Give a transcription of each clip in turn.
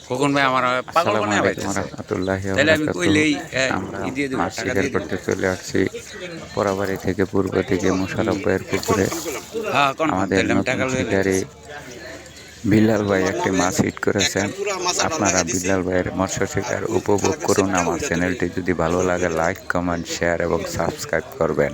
খোকন ভাই আমার পাগল আসসালামু বানায় আলাইকুম পাইতেছে। রহমতুল্লাহি ওয়া তাইলে আমি বারাকাতুহু। কইলেই আমরা ই দিয়ে দিব, মাছ টাকা শিকার দিয়ে দিব। করতে চলে আসছি পোড়াবাড়ি থেকে পূর্ব দিকে মোশাররফ ভাইয়ের পুকুরে। হ্যাঁ কনফার্ম, আমাদের তাইলে আমি নতুন টাকা লইয়া শিকারী লইতেছি। বিল্লাল ভাই একটি মাছ হিট করেছেন। আপনারা বিল্লাল ভাইয়ের মৎস্য শিকার উপভোগ করুন। আমার চ্যানেলটি যদি ভালো লাগে লাইক, কমেন্ট, শেয়ার এবং সাবস্ক্রাইব করবেন।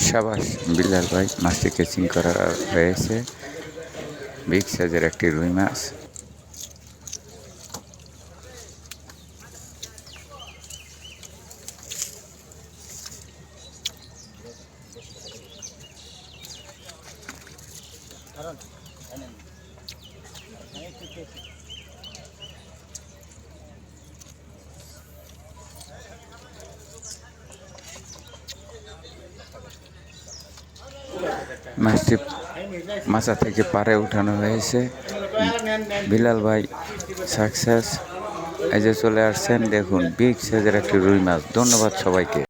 সাবাস বিল্লাল ভাই, মাছটি ক্যাচিং করা হয়েছে। বিগ সাইজের একটি রুই মাছ। মাছটি মাছা থেকে পাড়ে উঠানো হয়েছে। বিলাল ভাই সাকসেস। এই যে চলে আসছেন, দেখুন বিগ সাইজের একটি রুই মাছ। ধন্যবাদ সবাইকে।